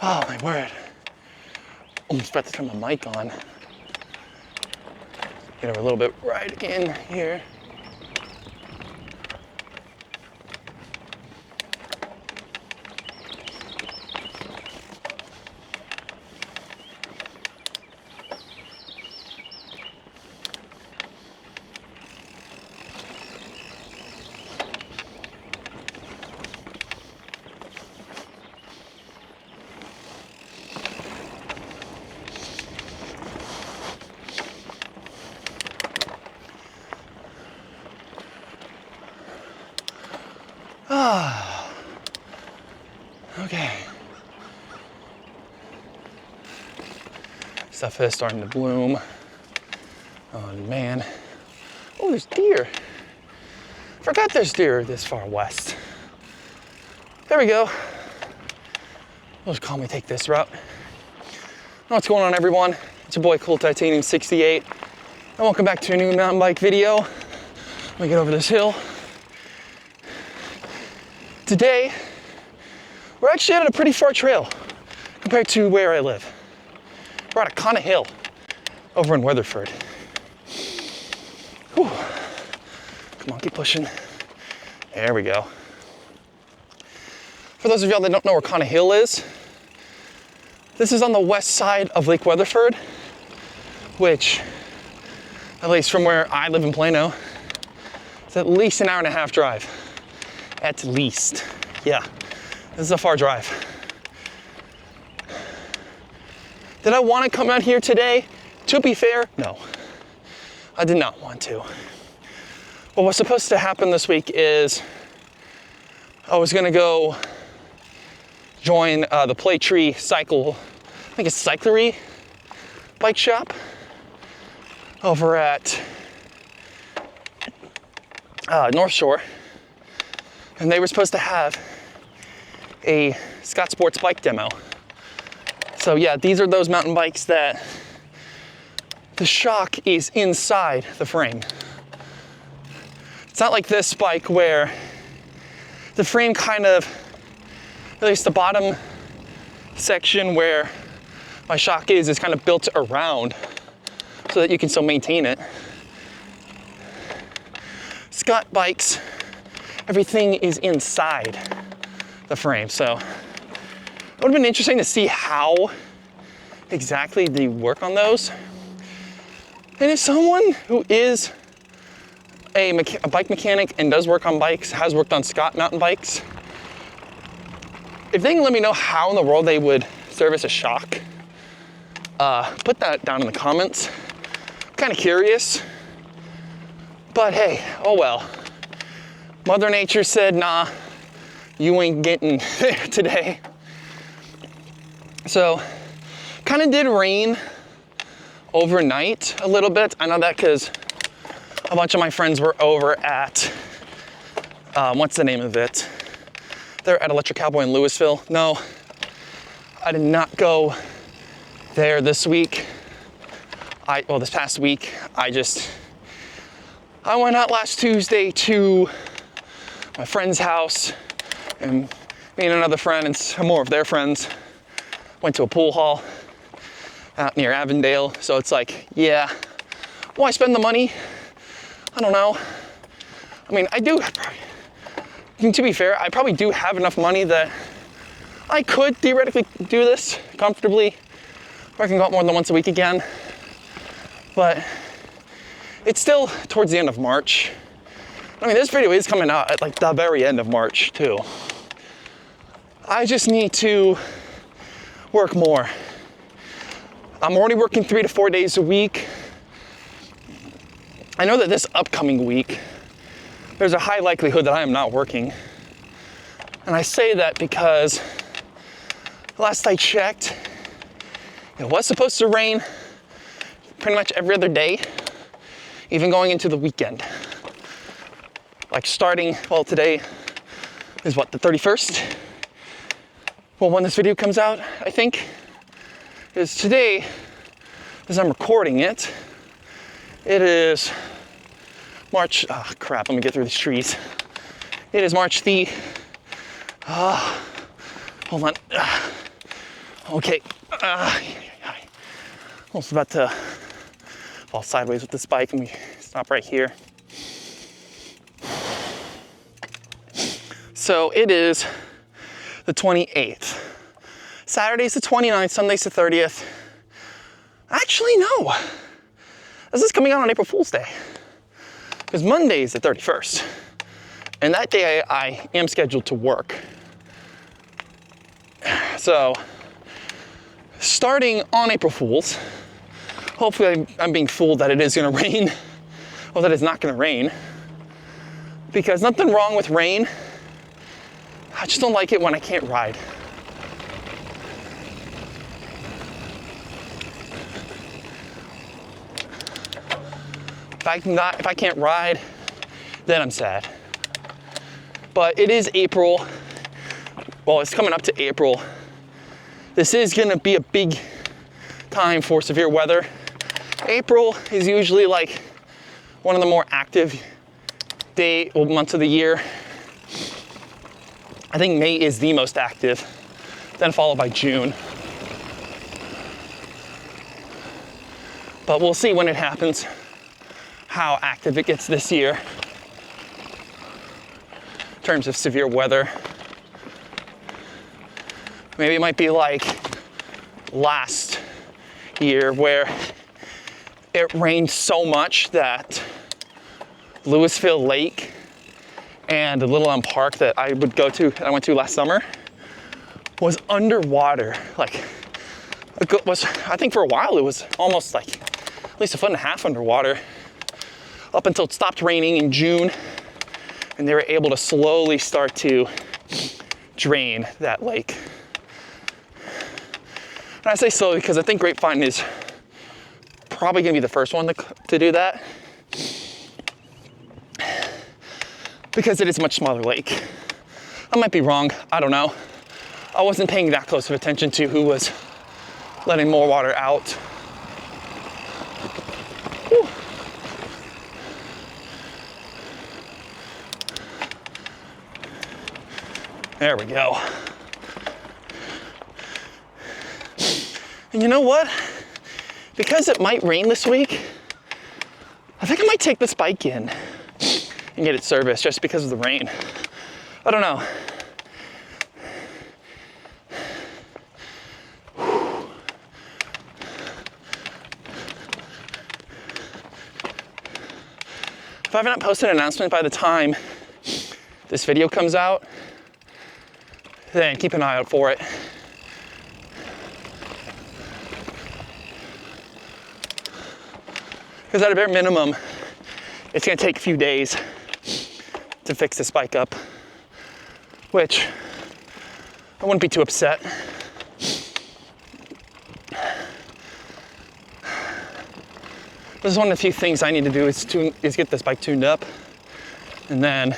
Oh my word. Almost about to turn my mic on. Get her a little bit right in here. Okay. Stuff is starting to bloom. Oh man. Oh, there's deer. Forgot there's deer this far west. There we go. We'll just calmly take this route. What's going on, everyone? It's your boy Cool Titanium 68, and welcome back to a new mountain bike video. Let me get over this hill. Today, we're actually at a pretty far trail compared to where I live. We're at Quanah Hill over in Weatherford. Whew. Come on, keep pushing. There we go. For those of y'all that don't know where Quanah Hill is, this is on the west side of Lake Weatherford, which, at least from where I live in Plano, it's at least an hour and a half drive. At least. Yeah, this is a far drive. Did I want to come out here today? To be fair, no. I did not want to. What was supposed to happen this week is I was going to go join the Playtree Cycle, I think it's Cyclery bike shop over at North Shore. And they were supposed to have a Scott Sports bike demo. So yeah, these are those mountain bikes that the shock is inside the frame. It's not like this bike where the frame kind of, at least the bottom section where my shock is kind of built around so that you can still maintain it. Scott bikes, everything is inside the frame. So it would have been interesting to see how exactly they work on those. And if someone who is a bike mechanic and does work on bikes, has worked on Scott mountain bikes, if they can let me know how in the world they would service a shock, put that down in the comments. I'm kind of curious, but hey, oh well. Mother Nature said, nah, you ain't getting there today. So, kind of did rain overnight a little bit. I know that because a bunch of my friends were over at, what's the name of it? They're at Electric Cowboy in Louisville. No, I did not go there this week. This past week, I went out last Tuesday to my friend's house, and me and another friend and some more of their friends went to a pool hall out near Avondale. So it's like, yeah, why spend the money? I don't know. I mean, to be fair, I probably do have enough money that I could theoretically do this comfortably, or I can go out more than once a week again. But it's still towards the end of March. I mean, this video is coming out at like the very end of March too. I just need to work more. I'm already working 3 to 4 days a week. I know that this upcoming week, there's a high likelihood that I am not working. And I say that because last I checked, it was supposed to rain pretty much every other day, even going into the weekend. Like starting, well, today is what, the 31st? Well, when this video comes out, I think, is today, as I'm recording it, it is March, crap, let me get through these trees. It is March the, hold on, Okay, almost about to fall sideways with this bike, and we stop right here. So it is the 28th. Saturday's the 29th, Sunday's the 30th. Actually, no. This is coming out on April Fool's Day. Because Monday is the 31st. And that day I am scheduled to work. So, starting on April Fool's, hopefully I'm being fooled that it is gonna rain, or that it's not gonna rain. Because nothing wrong with rain. I just don't like it when I can't ride. If I can't ride, then I'm sad. But it is April. Well, it's coming up to April. This is gonna be a big time for severe weather. April is usually like one of the more active months of the year. I think May is the most active, then followed by June. But we'll see when it happens, how active it gets this year in terms of severe weather. Maybe it might be like last year where it rained so much that Louisville Lake and the Little Elm Park that I went to last summer, was underwater. Like, I think for a while it was almost like at least 1.5 feet underwater, up until it stopped raining in June, and they were able to slowly start to drain that lake. And I say slowly because I think Grapevine is probably gonna be the first one to do that, because it is a much smaller lake. I might be wrong, I don't know. I wasn't paying that close of attention to who was letting more water out. Whew. There we go. And you know what? Because it might rain this week, I think I might take this bike in and get it serviced just because of the rain. I don't know. If I haven't posted an announcement by the time this video comes out, then keep an eye out for it. Because at a bare minimum, it's gonna take a few days to fix this bike up, which I wouldn't be too upset. This is one of the few things I need to do is get this bike tuned up, and then,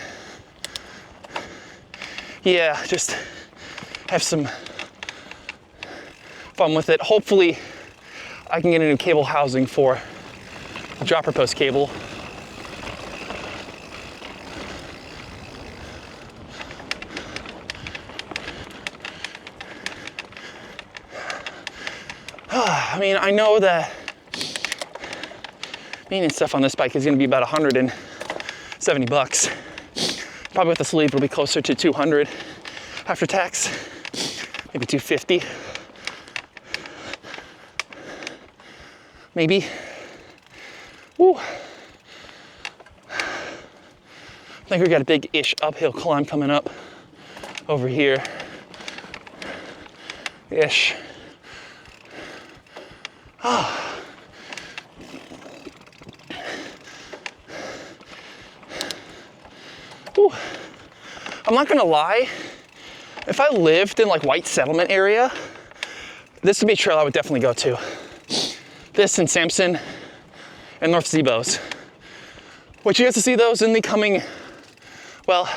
yeah, just have some fun with it. Hopefully, I can get a new cable housing for the dropper post cable. I mean, I know that maintenance stuff on this bike is gonna be about $170. Probably with the sleeve, it'll be closer to 200 after tax, maybe 250. Maybe. Woo. I think we got a big-ish uphill climb coming up over here. Ish. Whew. I'm not gonna lie, if I lived in like White Settlement area, this would be a trail I would definitely go to. This and Sampson and North Zebos. Which you get to see those in the coming, well,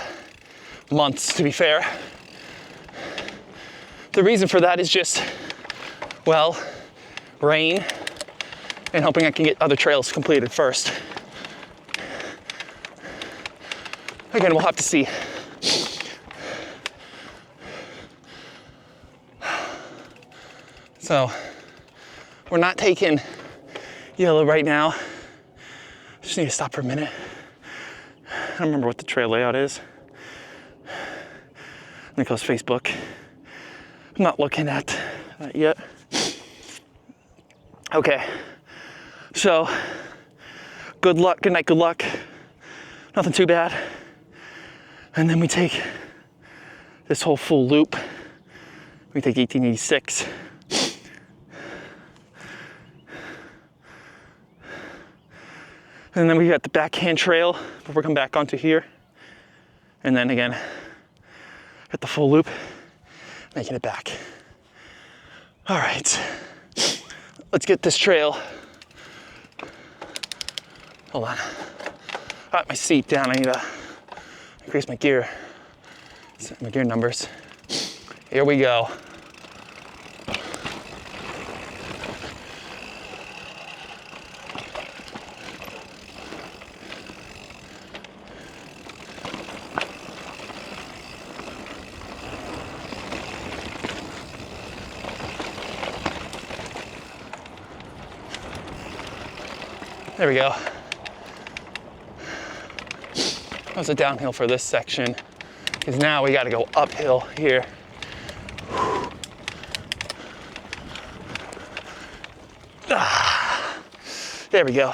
months to be fair. The reason for that is just, well, rain, and hoping I can get other trails completed first. Again, we'll have to see. So we're not taking yellow right now. Just need to stop for a minute. I don't remember what the trail layout is. Let me close Facebook. I'm not looking at that yet. Okay, so good luck, good night, good luck. Nothing too bad. And then we take this whole full loop. We take 1886. And then we got the backhand trail before we come back onto here. And then again, at the full loop, making it back. All right, let's get this trail. Hold on. I got my seat down. I need to increase my gear numbers. Here we go. There we go. That was a downhill for this section, because now we got to go uphill here. There we go.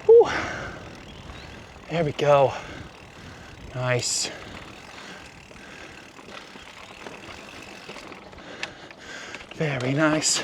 Whew. There we go. Nice. Very nice.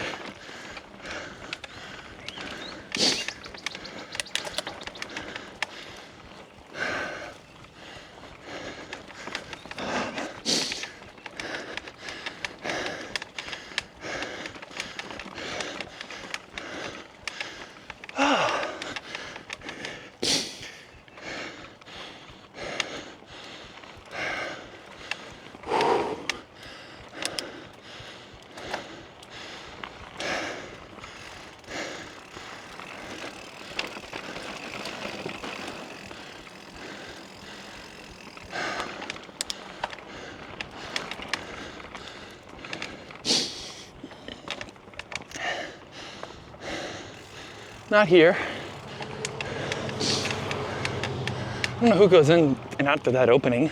Not here. I don't know who goes in and out through that opening.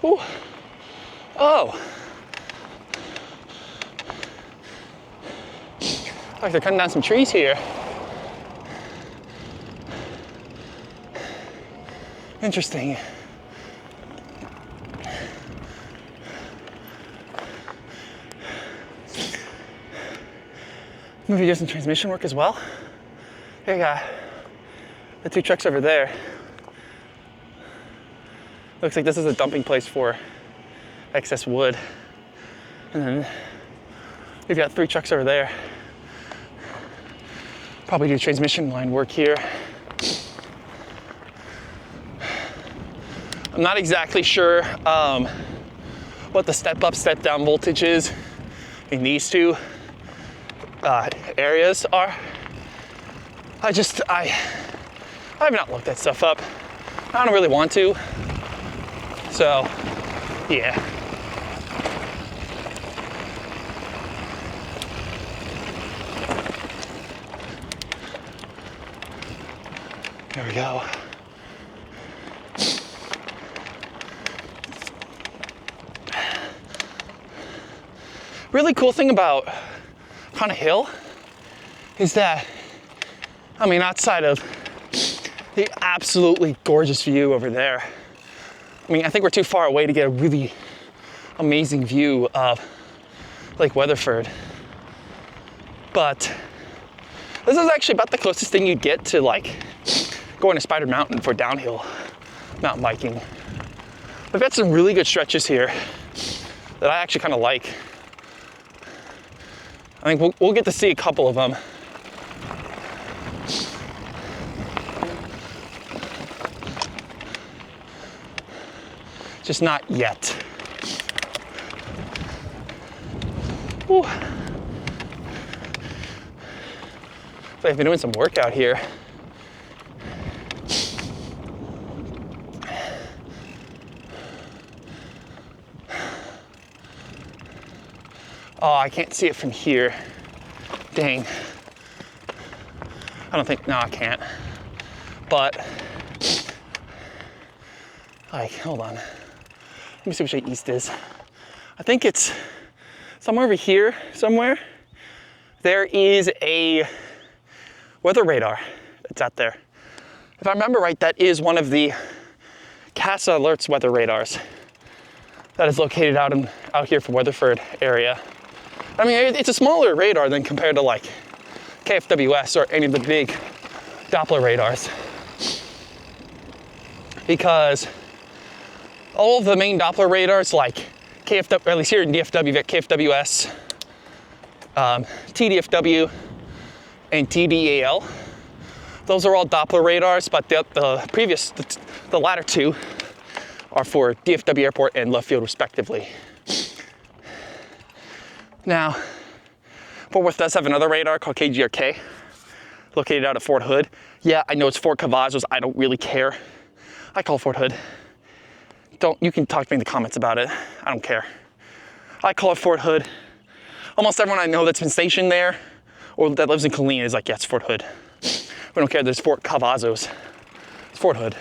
Ooh. Oh. Like they're cutting down some trees here. Interesting. Maybe do some transmission work as well. There you got the two trucks over there. Looks like this is a dumping place for excess wood. And then we've got three trucks over there. Probably do transmission line work here. I'm not exactly sure what the step up, step down voltage is in these two areas are. I have not looked that stuff up. I don't really want to. So, yeah. There we go. Really cool thing about Quanah Hill is that, I mean, outside of the absolutely gorgeous view over there, I mean, I think we're too far away to get a really amazing view of Lake Weatherford. But this is actually about the closest thing you'd get to like going to Spider Mountain for downhill mountain biking. We've got some really good stretches here that I actually kind of like. I think we'll get to see a couple of them. Just not yet. Whew. So I've been doing some workout here. Oh, I can't see it from here. Dang. I don't think, no, I can't. But, like, hold on. Let me see which way east is. I think it's somewhere over here, somewhere. There is a weather radar that's out there. If I remember right, that is one of the CASA Alerts weather radars that is located out here for Weatherford area. I mean, it's a smaller radar than compared to like KFWS or any of the big Doppler radars. Because all of the main Doppler radars like KFW, or at least here in DFW, you've got KFWS, TDFW, and TDAL. Those are all Doppler radars, but the latter two are for DFW Airport and Love Field respectively. Now, Fort Worth does have another radar called KGRK, located out at Fort Hood. Yeah, I know it's Fort Cavazos. I don't really care. I call it Fort Hood. You can talk to me in the comments about it. I don't care. I call it Fort Hood. Almost everyone I know that's been stationed there or that lives in Killeen is like, yeah, it's Fort Hood. We don't care, there's Fort Cavazos. It's Fort Hood.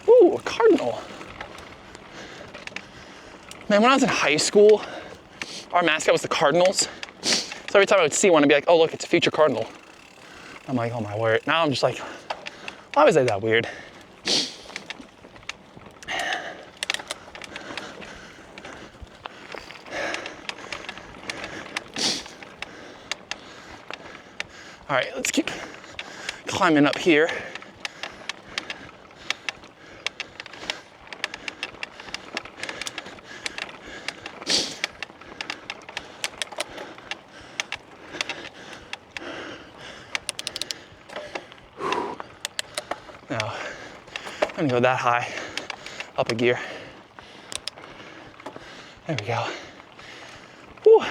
Ooh, a cardinal. Man, when I was in high school, our mascot was the Cardinals. So every time I would see one, I'd be like, oh, look, it's a future Cardinal. I'm like, oh my word. Now I'm just like, why was that weird? All right, let's keep climbing up here. Now, I'm gonna go that high, up a gear. There we go. Whew.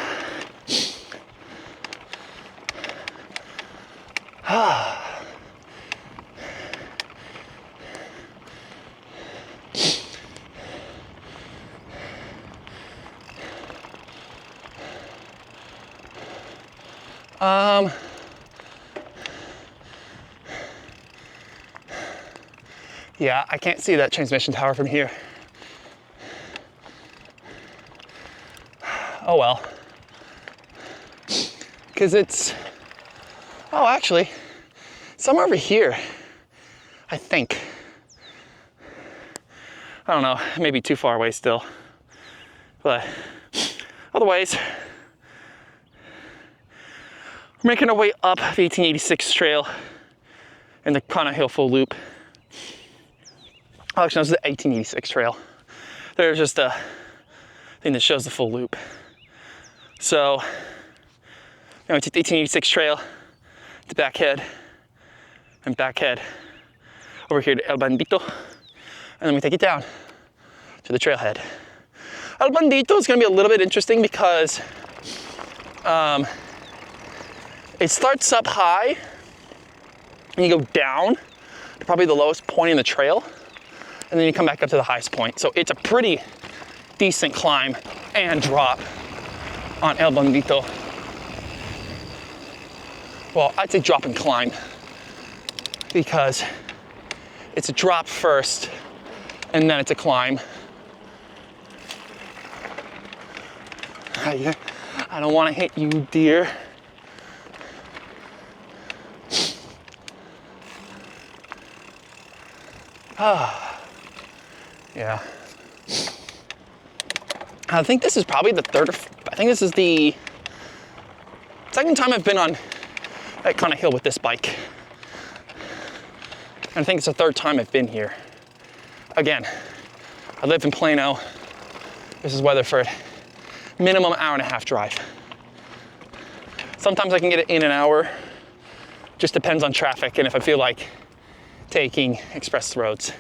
Yeah, I can't see that transmission tower from here. Oh well. Because it's, oh actually, somewhere over here, I think. I don't know, maybe too far away still. But otherwise, we're making our way up the 1886 trail in the Quanah Hill full loop. Actually, no, this is the 1886 trail. There's just a thing that shows the full loop. So, now we take the 1886 trail to Backhead, and Backhead over here to El Bandito, and then we take it down to the trailhead. El Bandito is going to be a little bit interesting because it starts up high, and you go down to probably the lowest point in the trail, and then you come back up to the highest point. So it's a pretty decent climb and drop on El Bandito. Well, I'd say drop and climb because it's a drop first and then it's a climb. I don't want to hit you, dear. Yeah. I think this is probably I think this is the second time I've been at Quanah Hill with this bike. And I think it's the third time I've been here. Again, I live in Plano. This is Weatherford. Minimum hour-and-a-half drive. Sometimes I can get it in an hour. Just depends on traffic and if I feel like taking express roads.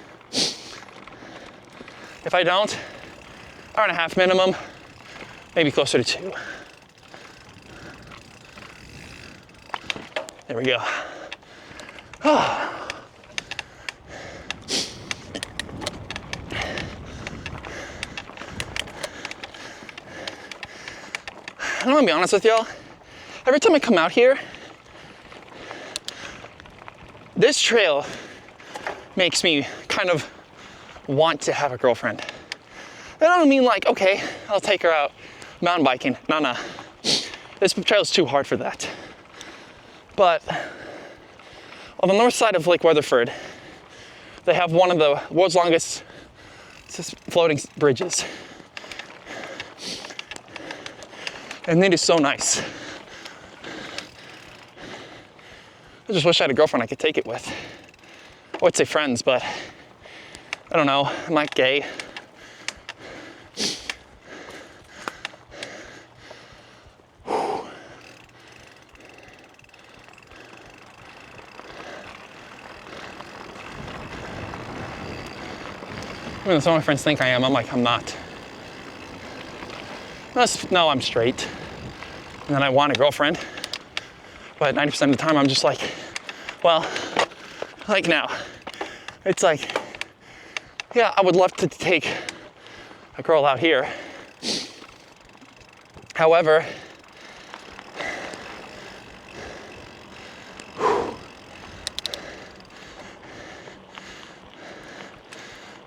If I don't, hour-and-a-half minimum, maybe closer to 2. There we go. I'm gonna be honest with y'all. Every time I come out here, this trail makes me kind of want to have a girlfriend. And I don't mean like, okay, I'll take her out mountain biking. No. This trail's too hard for that. But on the north side of Lake Weatherford, they have one of the world's longest floating bridges. And it is so nice. I just wish I had a girlfriend I could take it with. I would say friends, but I don't know, I'm not gay. Even though some of my friends think I am, I'm like, I'm not. No, I'm straight. And then I want a girlfriend. But 90% of the time, I'm just like, well, like now. It's like, yeah, I would love to take a girl out here. However,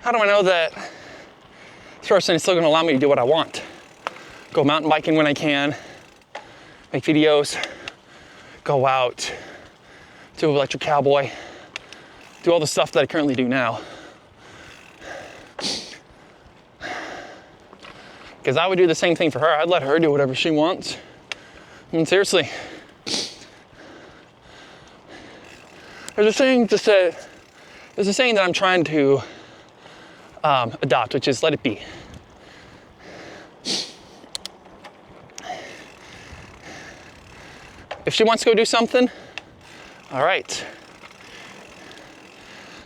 how do I know that this person is still gonna allow me to do what I want? Go mountain biking when I can, make videos, go out, do electric cowboy, do all the stuff that I currently do now. Because I would do the same thing for her. I'd let her do whatever she wants. I mean, seriously. There's a saying that I'm trying to adopt, which is let it be. If she wants to go do something, all right.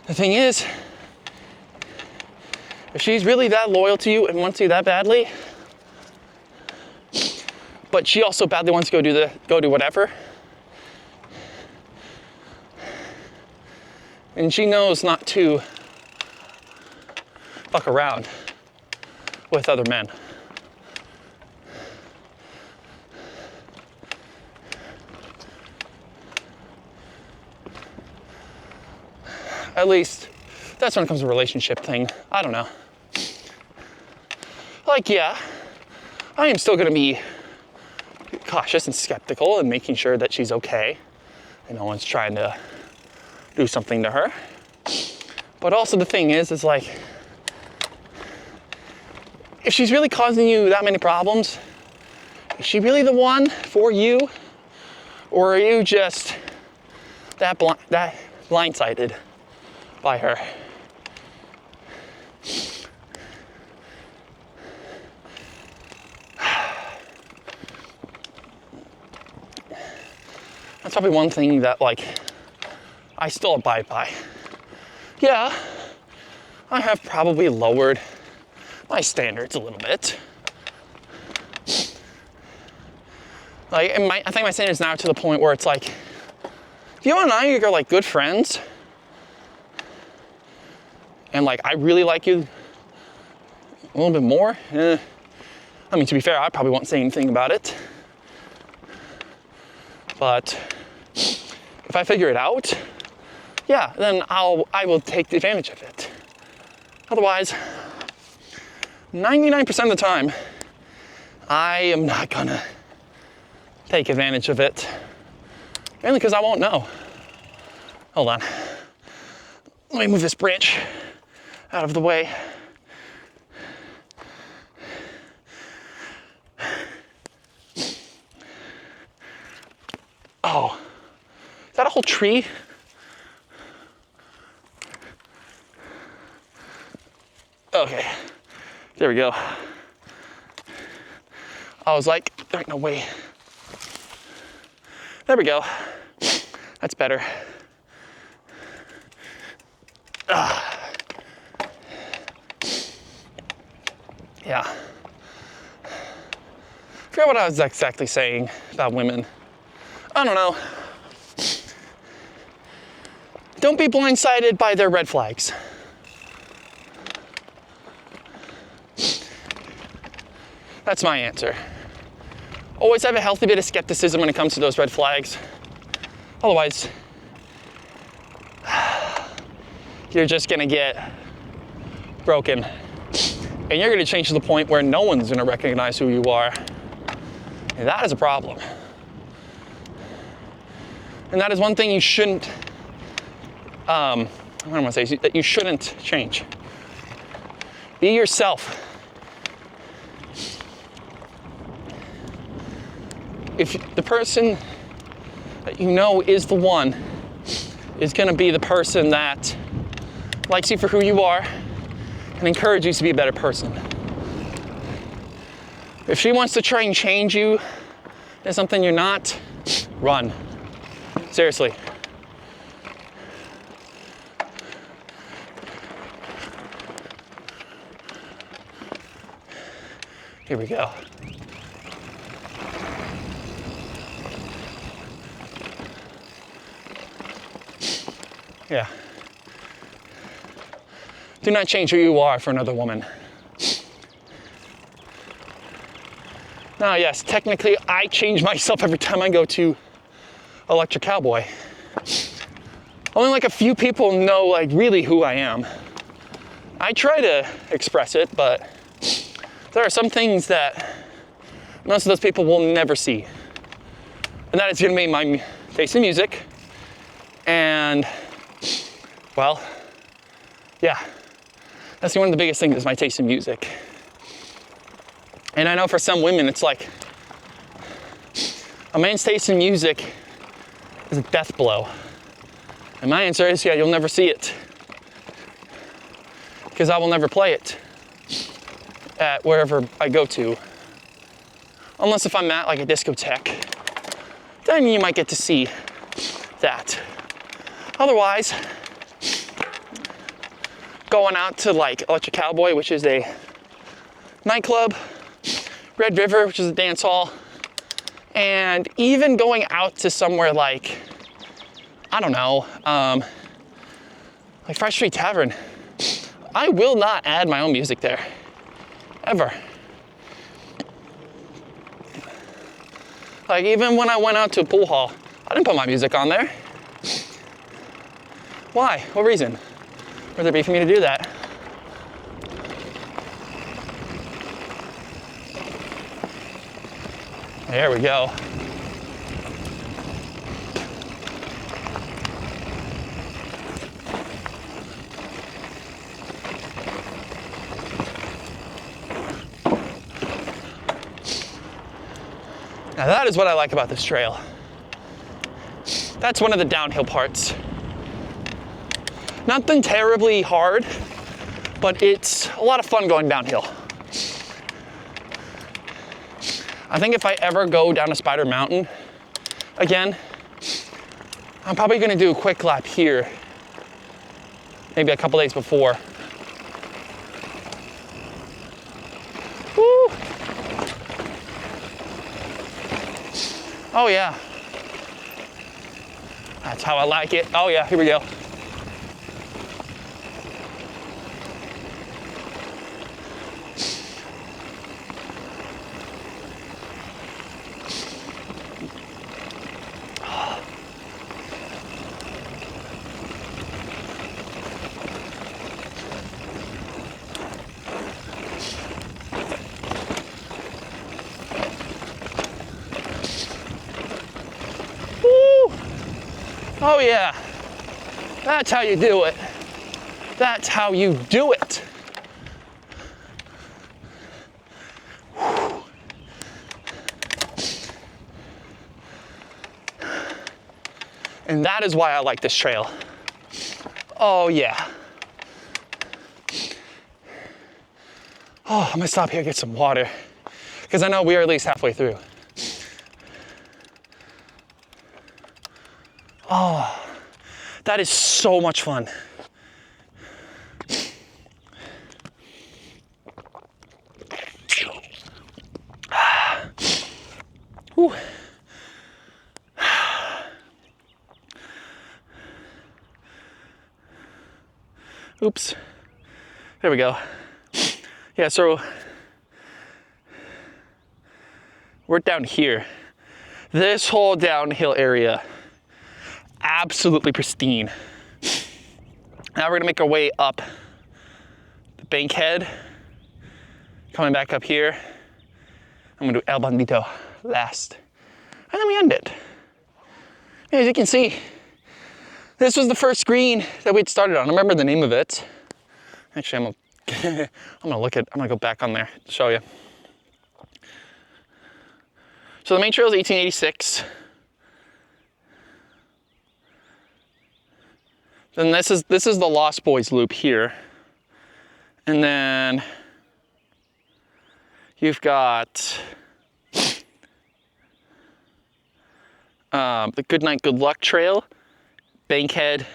The thing is, if she's really that loyal to you and wants you that badly, but she also badly wants to go do whatever, and she knows not to fuck around with other men. At least, that's when it comes to a relationship thing. I don't know. Like, yeah, I am still gonna be cautious and skeptical and making sure that she's okay and no one's trying to do something to her. But also the thing is like, if she's really causing you that many problems, is she really the one for you? Or are you just that blindsided by her? That's probably one thing that like I still abide by. Yeah, I have probably lowered my standards a little bit. Like, I think my standards now are to the point where it's like, you and I are like good friends, and like I really like you a little bit more. I mean, to be fair, I probably won't say anything about it. But if I figure it out, yeah, then I will take advantage of it. Otherwise, 99% of the time, I am not gonna take advantage of it. Mainly because I won't know. Hold on. Let me move this branch out of the way. Oh, is that a whole tree? Okay, there we go. I was like, there ain't no way. There we go. That's better. Yeah. I forgot what I was exactly saying about women. I don't know. Don't be blindsided by their red flags. That's my answer. Always have a healthy bit of skepticism when it comes to those red flags. Otherwise, you're just gonna get broken. And you're gonna change to the point where no one's gonna recognize who you are. And that is a problem. And that is one thing you shouldn't, what do I want to say, that you shouldn't change. Be yourself. If the person that you know is the one, is gonna be the person that likes you for who you are and encourages you to be a better person. If she wants to try and change you into something you're not, run. Seriously. Here we go. Yeah. Do not change who you are for another woman. Now, yes, technically I change myself every time I go to Electric Cowboy. Only like a few people know like really who I am. I try to express it, but there are some things that most of those people will never see. And that is gonna be my taste in music. And, well, yeah, that's one of the biggest things is my taste in music. And I know for some women, it's like, a man's taste in music is a death blow. And my answer is, yeah, you'll never see it. Because I will never play it at wherever I go to. Unless if I'm at like a discotheque, then you might get to see that. Otherwise, going out to like Electric Cowboy, which is a nightclub, Red River, which is a dance hall, and even going out to somewhere like, I don't know, like Fresh Street Tavern, I will not add my own music there, ever. Like even when I went out to a pool hall, I didn't put my music on there. Why? What reason would there be for me to do that? There we go. Now that is what I like about this trail. That's one of the downhill parts. Nothing terribly hard, but it's a lot of fun going downhill. I think if I ever go down a Spider Mountain again, I'm probably gonna do a quick lap here, maybe a couple days before. Woo! Oh yeah. That's how I like it. Oh yeah, here we go. Oh yeah, that's how you do it. That's how you do it. And that is why I like this trail. Oh yeah. Oh, I'm gonna stop here and get some water, because I know we are at least halfway through. Oh, that is so much fun. Whew. Oops. There we go. Yeah, so we're down here. This whole downhill area, absolutely pristine. Now we're gonna make our way up the bankhead, coming back up here. I'm gonna do El Bandito last, and then we end it. As you can see, this was the first green that we'd started on. I remember the name of it. Actually, I'm gonna go back on there to show you. So the main trail is 1886. Then this is the Lost Boys loop here. And then you've got the Good Night, Good Luck trail, Bankhead,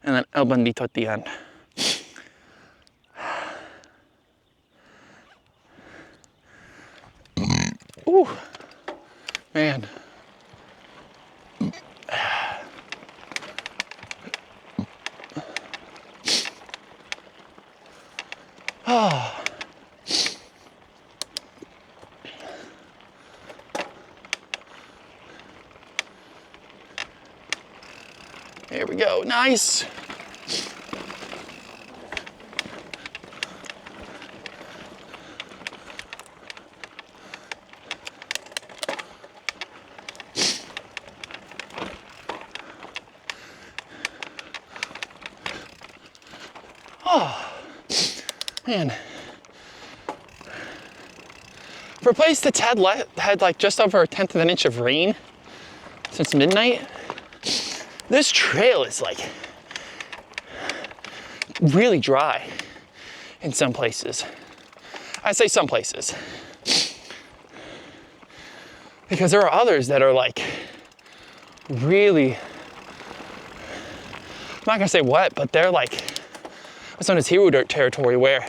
and then El Bandito at the end. Ooh, man. Oh. Here we go, nice. Oh, man. For a place that's had like just over 1/10 of an inch of rain since midnight, this trail is like really dry in some places. I say some places, because there are others that are like really, I'm not gonna say wet, but they're like, what's known as hero dirt territory, where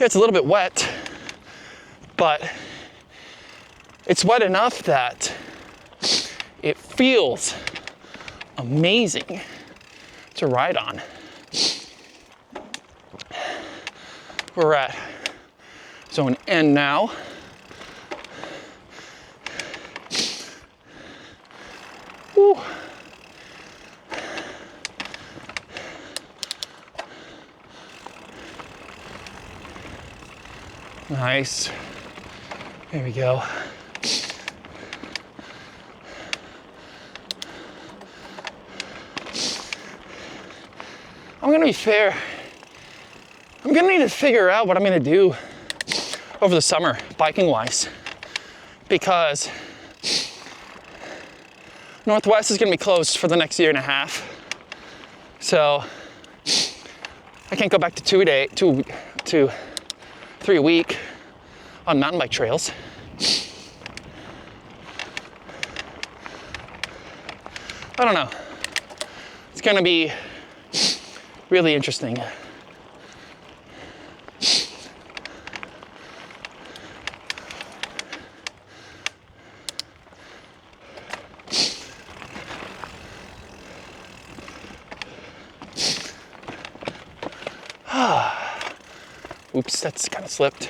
it's a little bit wet, but it's wet enough that it feels amazing to ride on. We're at zone N now. Woo. Nice. There we go. I'm gonna be fair. I'm gonna need to figure out what I'm gonna do over the summer, biking wise, because Northwest is gonna be closed for the next 1.5 years. So I can't go back to 3 a week on mountain bike trails. I don't know. It's gonna be really interesting. Oops, that's kind of slipped.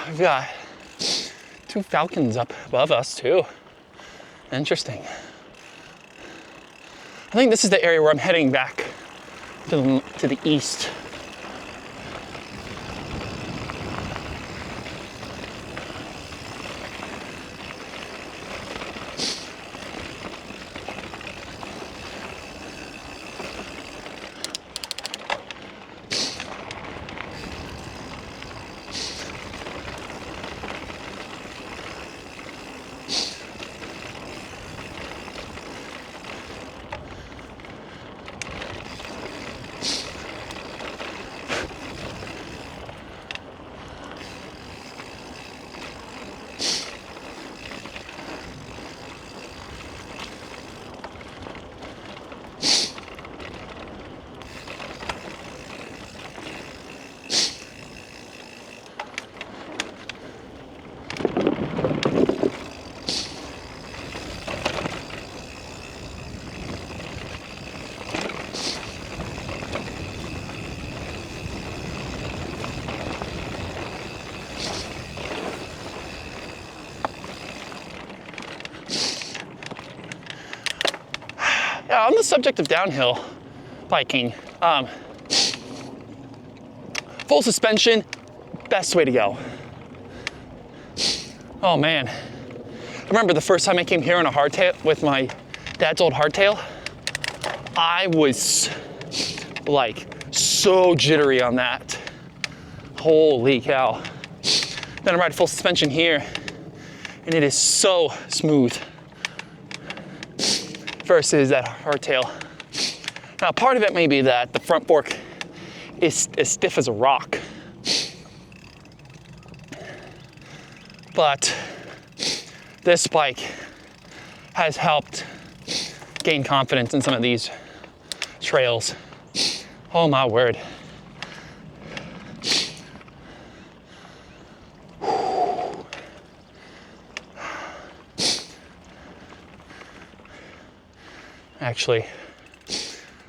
We've got 2 falcons up above us too. Interesting. I think this is the area where I'm heading back to the east. Yeah, on the subject of downhill biking, full suspension, best way to go. Oh man, I remember the first time I came here on a hardtail with my dad's old hardtail. I was like so jittery on that. Holy cow. Then I ride full suspension here and it is so smooth versus that hardtail. Now part of it may be that the front fork is as stiff as a rock. But this bike has helped gain confidence in some of these trails. Oh my word. Actually,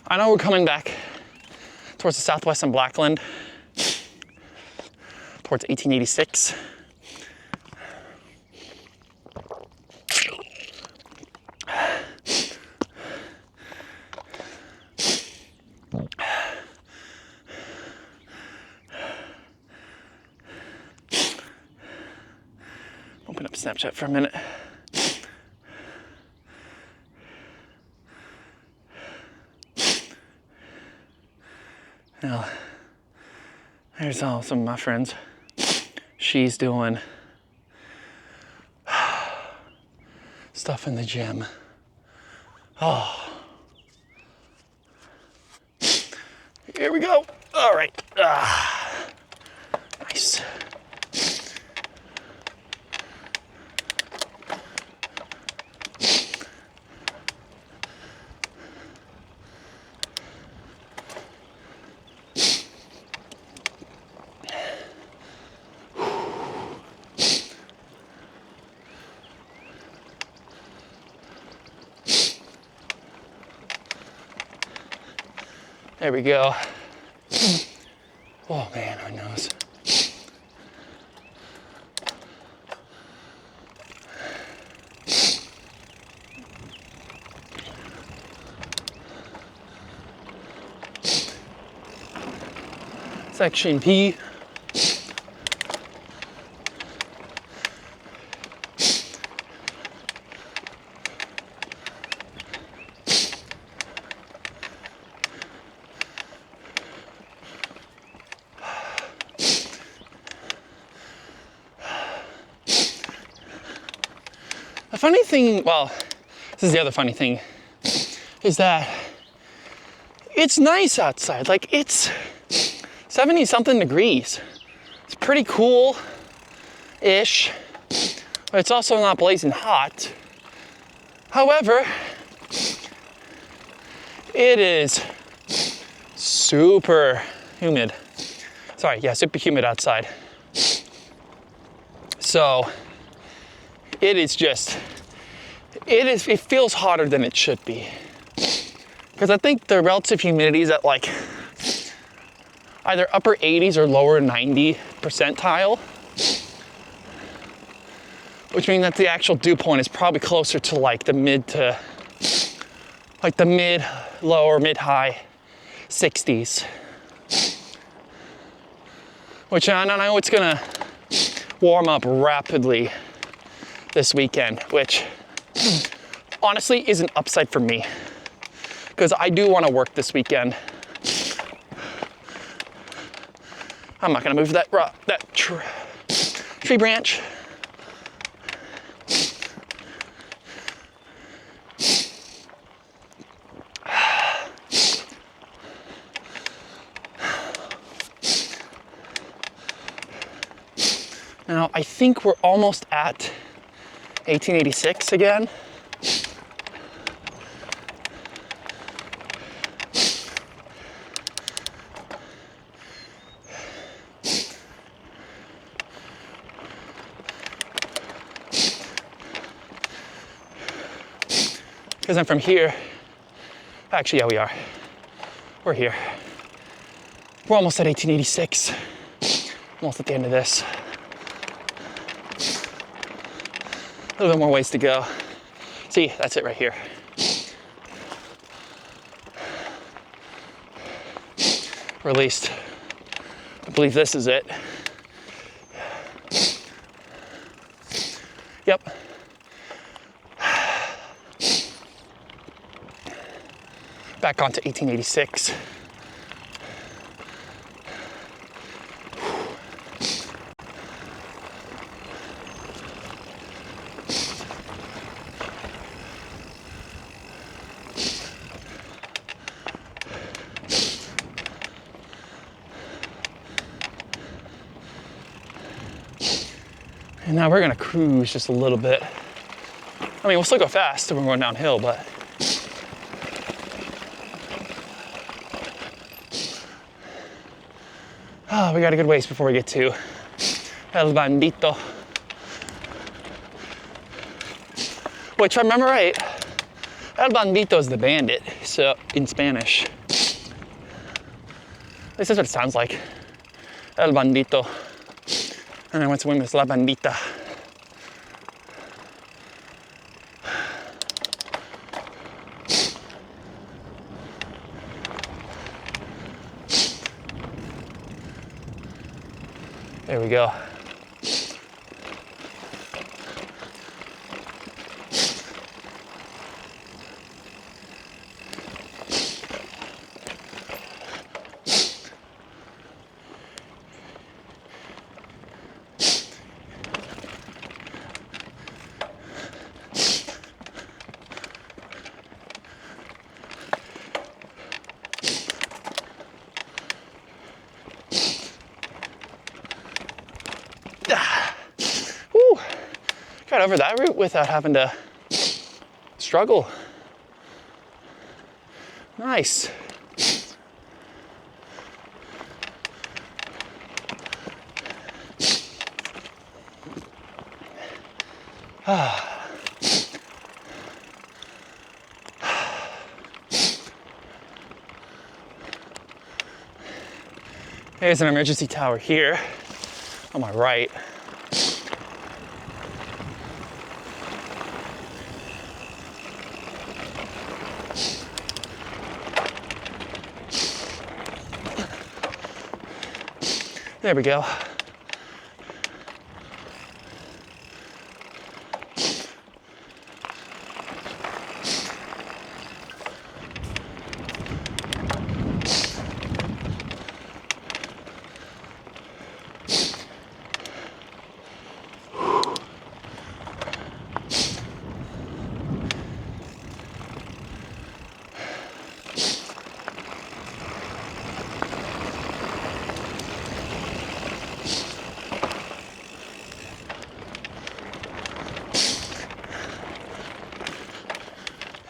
I know we're coming back towards the southwest and Blackland, towards 1886. Open up Snapchat for a minute. Now, there's some of my friends. She's doing stuff in the gym. Oh. Here we go. All right. Nice. There we go. Oh man, my nose. Section P. The funny thing, well, this is the other funny thing, is that it's nice outside. Like, it's 70 something degrees. It's pretty cool-ish, but it's also not blazing hot. However, it is super humid. Sorry, yeah, super humid outside. So, it is just, it feels hotter than it should be. Because I think the relative humidity is at like either upper 80s or lower 90 percentile, which means that the actual dew point is probably closer to like the lower, mid-high 60s. Which I know it's gonna warm up rapidly this weekend, which honestly is an upside for me because I do want to work this weekend. I'm not gonna move that tree branch. Now I think we're almost at 1886 again. Because I'm from here. Actually, yeah, we are. We're here. We're almost at 1886. Almost at the end of this. A little bit more ways to go. See, that's it right here. Or at least, I believe this is it. Yep. Back onto 1886. And now we're gonna cruise just a little bit. I mean, we'll still go fast if we're going downhill, but oh, we got a good ways before we get to El Bandito. Which, if I remember right, El Bandito is the bandit, so in Spanish. At least that's what it sounds like. El Bandito. And I went to win with La Bandita. There we go. Woo. Got over that route without having to struggle. Nice. There's an emergency tower here on my right. There we go.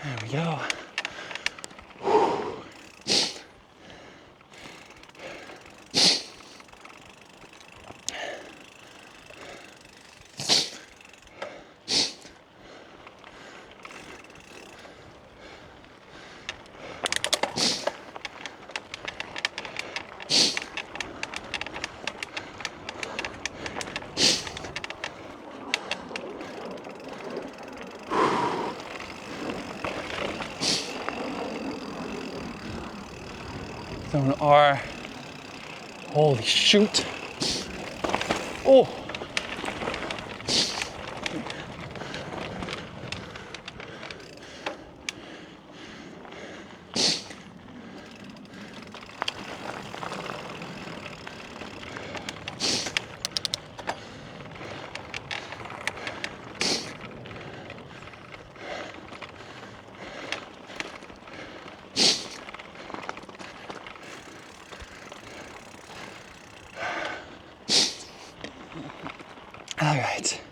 There we go. Zone R. Holy shoot. Oh. All right.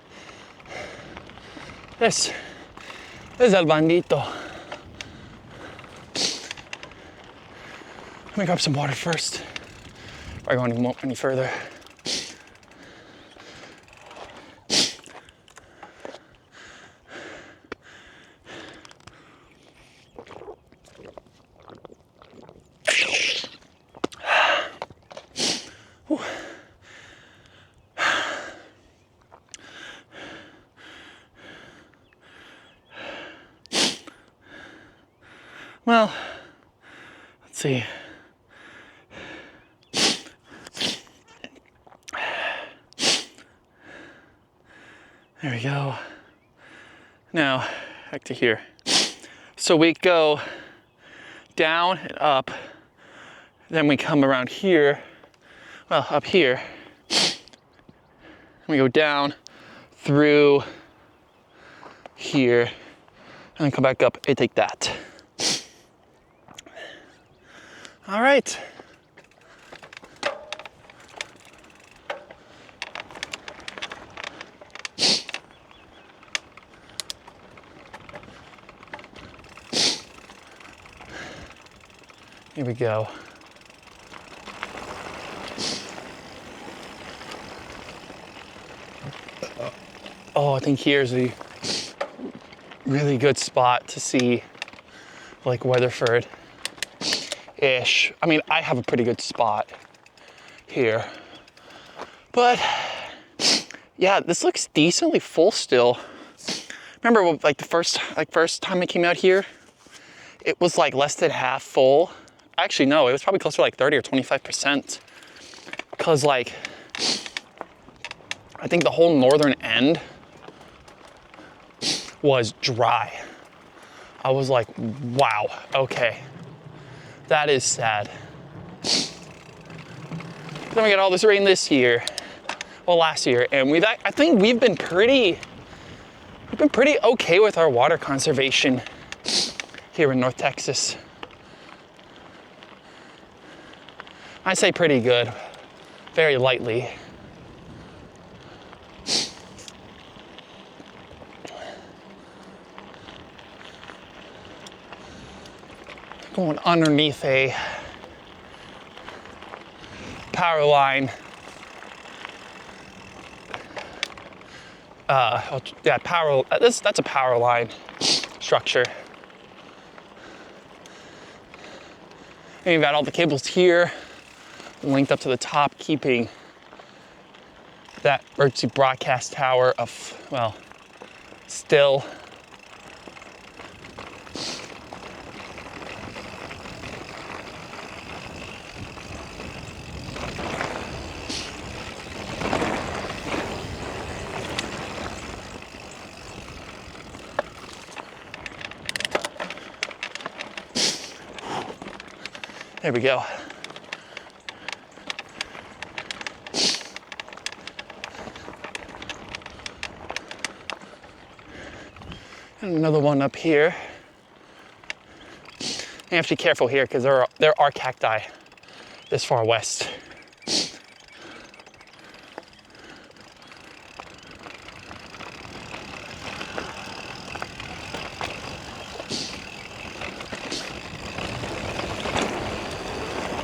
This is El Bandito. Let me grab some water first before I go any further. Whew. Well, let's see. There we go. Now, back to here. So we go down and up, then we come around here, well, up here. We go down through here, and then come back up and take that. All right. Here we go. Oh, I think here's a really good spot to see like Weatherford-ish. I mean, I have a pretty good spot here, but yeah, this looks decently full still. Remember like the first time I came out here, it was like less than half full. Actually, no, it was probably closer to like 30 or 25%. Because like, I think the whole northern end was dry. I was like, wow, okay. That is sad. Then we got all this rain this year. Well, last year. And I think we've been pretty okay with our water conservation here in North Texas. I say pretty good, very lightly. Going underneath a power line. Yeah, that's a power line structure. And you've got all the cables here, linked up to the top, keeping that emergency broadcast tower still. There we go. And another one up here. You have to be careful here because there are cacti this far west.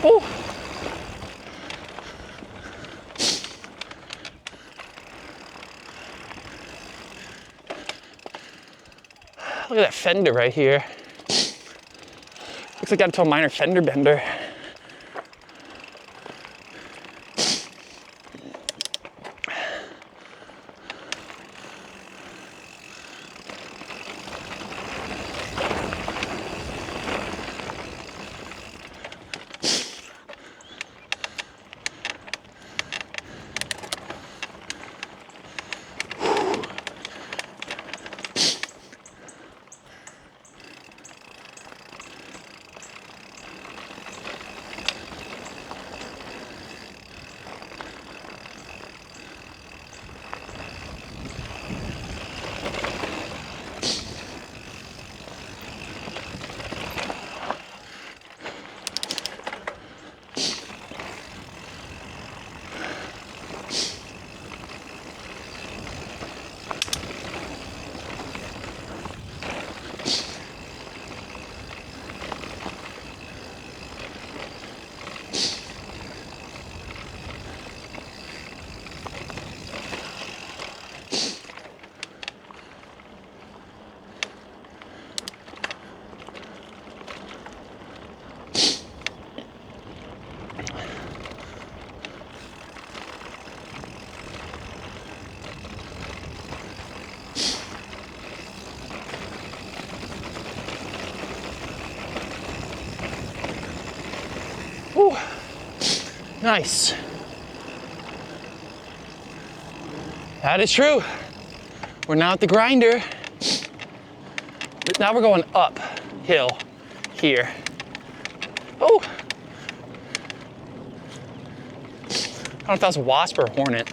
Ooh. Look at that fender right here. Looks like I got into a minor fender bender. Ooh, nice. That is true. We're now at the grinder. Now we're going uphill here. Oh! I don't know if that was a wasp or a hornet.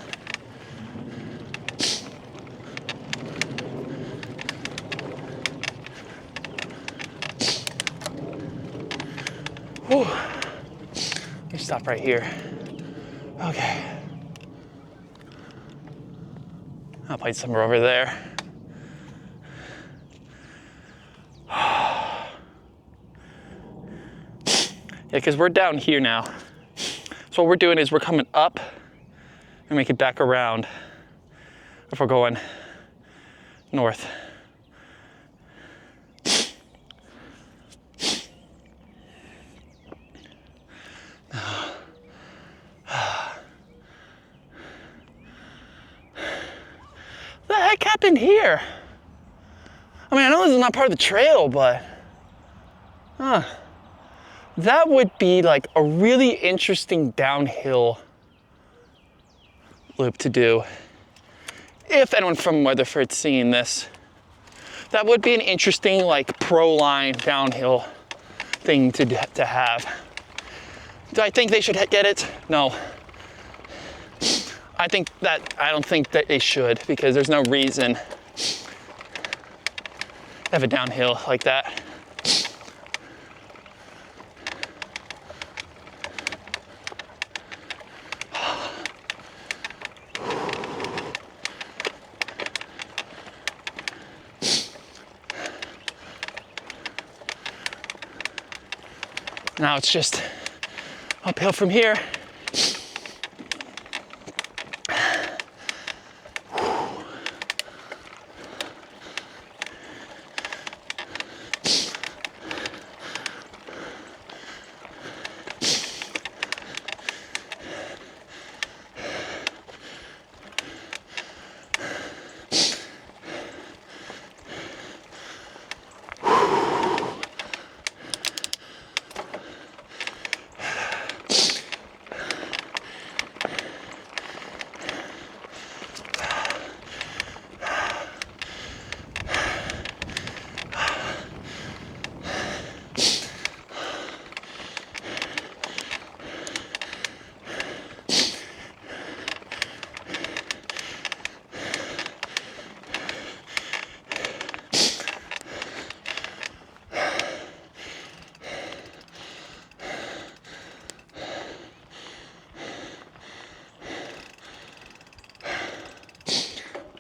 Whew. Let me stop right here. Okay. I'll play somewhere over there. Yeah, because we're down here now. So what we're doing is we're coming up and make it back around if we're going north. What the heck happened here? I mean, I know this is not part of the trail, but that would be like a really interesting downhill loop to do. If anyone from Weatherford's seeing this, that would be an interesting like pro line downhill thing to have. Do I think they should get it? No. I don't think that they should, because there's no reason to have a downhill like that. Now it's just uphill from here.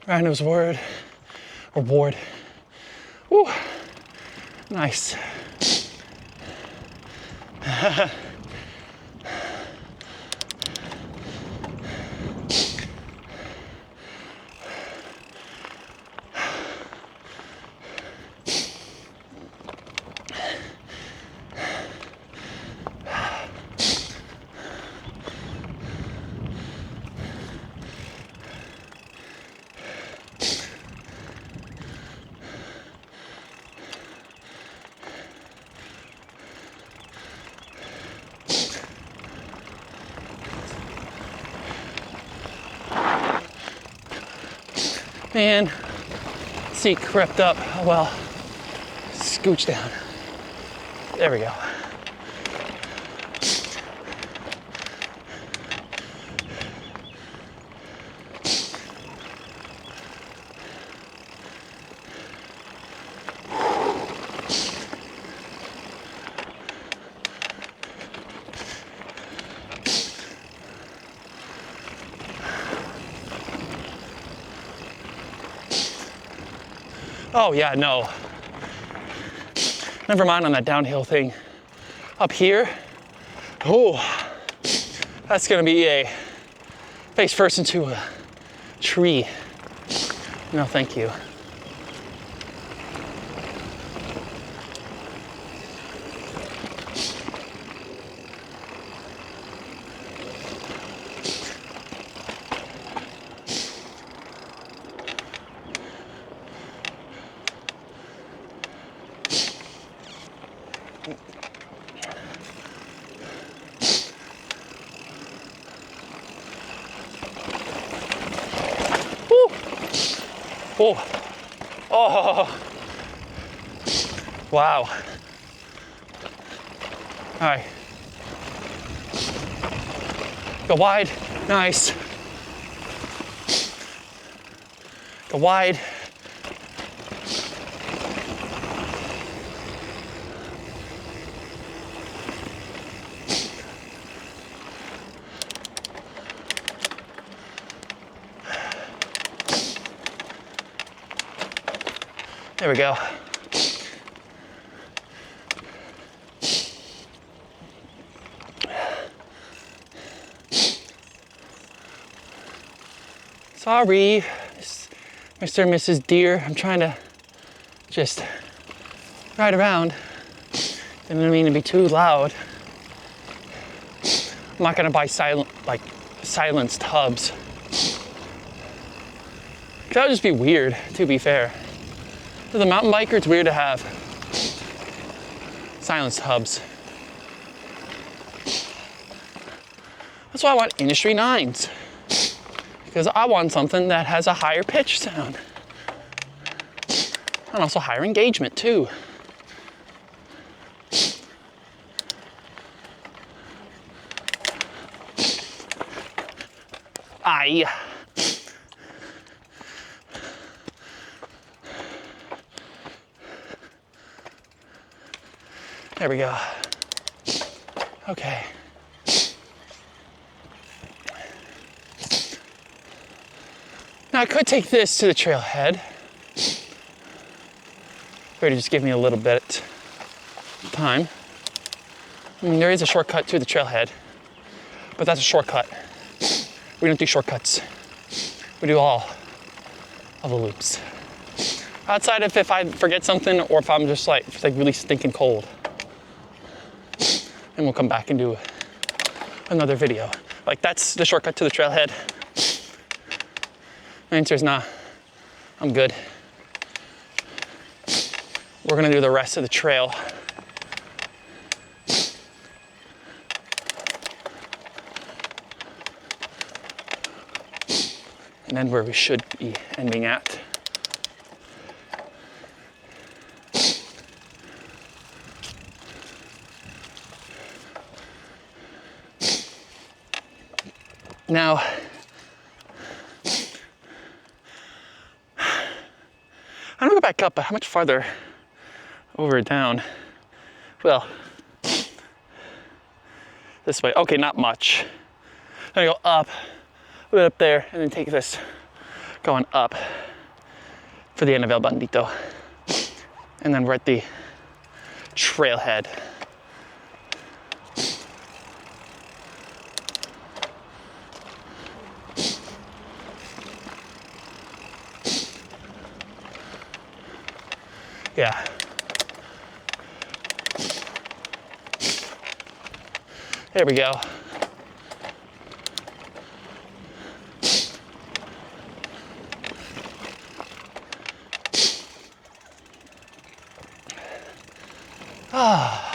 Rhino's word, or ward. Woo, nice. Man, seat crept up. Oh well, scooch down. There we go. Oh yeah, no. Never mind on that downhill thing. Up here, oh, that's gonna be a face first into a tree. No, thank you. Oh, oh, wow. All right. Go wide, nice. Go wide. There we go. Sorry, Mr. and Mrs. Deer. I'm trying to just ride around. Didn't mean to be too loud. I'm not gonna buy silenced hubs. That would just be weird, to be fair. For the mountain biker, it's weird to have silenced hubs. That's why I want industry 9s. Because I want something that has a higher pitch sound. And also higher engagement too. Aye. There we go. Okay. Now I could take this to the trailhead. Ready to just give me a little bit of time. I mean, there is a shortcut to the trailhead, but that's a shortcut. We don't do shortcuts. We do all of the loops. Outside of if I forget something or if I'm just like really stinking cold. And we'll come back and do another video. Like that's the shortcut to the trailhead. My answer is nah, I'm good. We're gonna do the rest of the trail. And then where we should be ending at. Now, I'm gonna go back up, but how much farther over or down? Well, this way. Okay, not much. I'm gonna go up, a bit up there, and then take this going up for the end of El Bandito. And then we're at the trailhead. Yeah. There we go. Ah.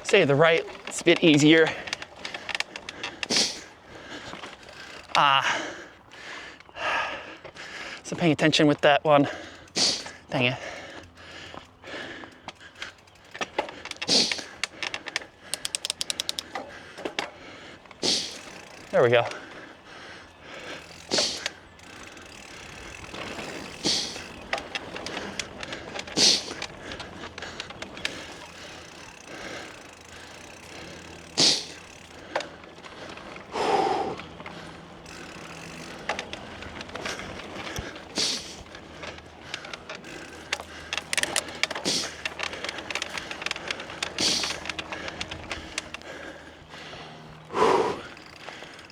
Stay to the right, it's a bit easier. So paying attention with that one. Dang it. There we go.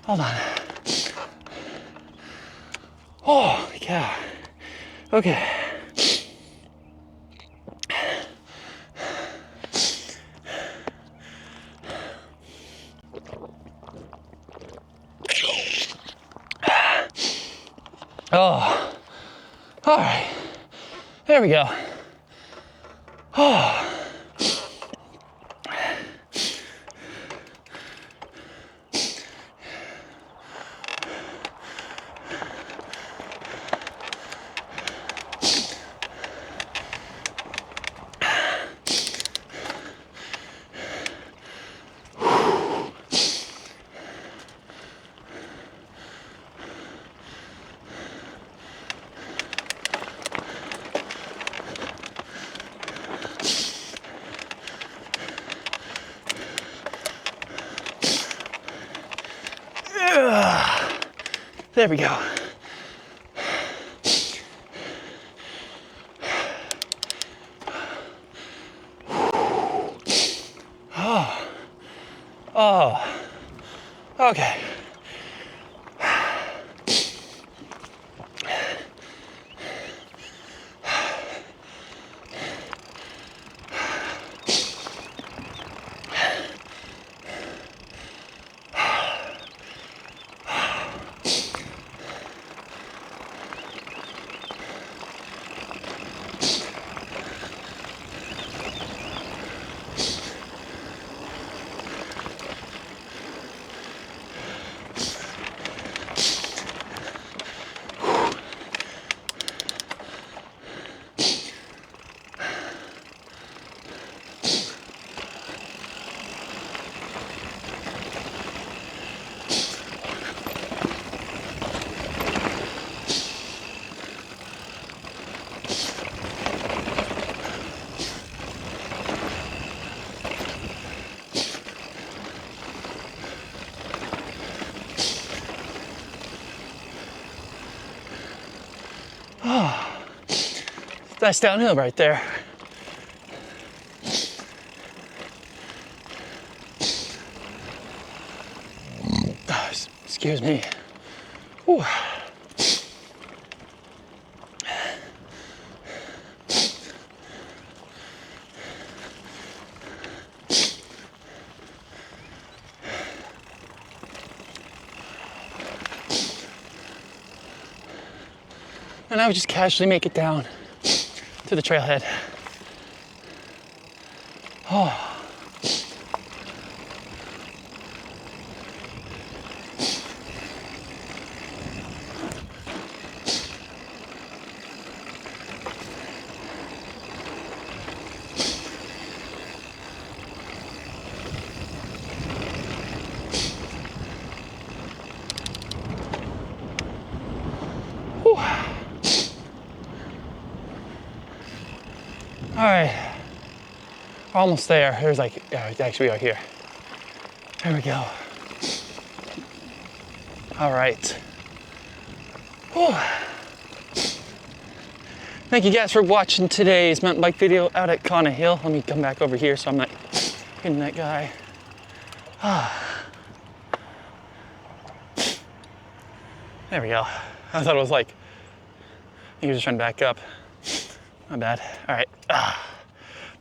Hold on. Oh, yeah. Okay. Oh, all right. There we go. Oh. There we go. Oh, okay. Oh, that's downhill right there. Oh, excuse me. Whew. And I would just casually make it down to the trailhead. Oh. Whew. All right, almost there. There's like, actually we are here. There we go. All right. Whew. Thank you guys for watching today's mountain bike video out at Quanah Hill. Let me come back over here so I'm not hitting that guy. There we go. I thought it was like, he was just trying to back up. My bad. All right. I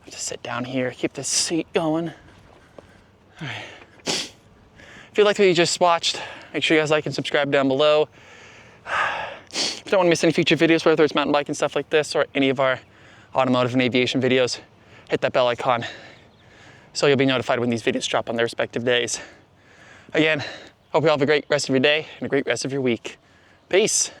have to sit down here, keep this seat going. All right. If you liked what you just watched, make sure you guys like and subscribe down below. If you don't want to miss any future videos, whether it's mountain bike and stuff like this or any of our automotive and aviation videos, hit that bell icon so you'll be notified when these videos drop on their respective days. Again, hope you all have a great rest of your day and a great rest of your week. Peace.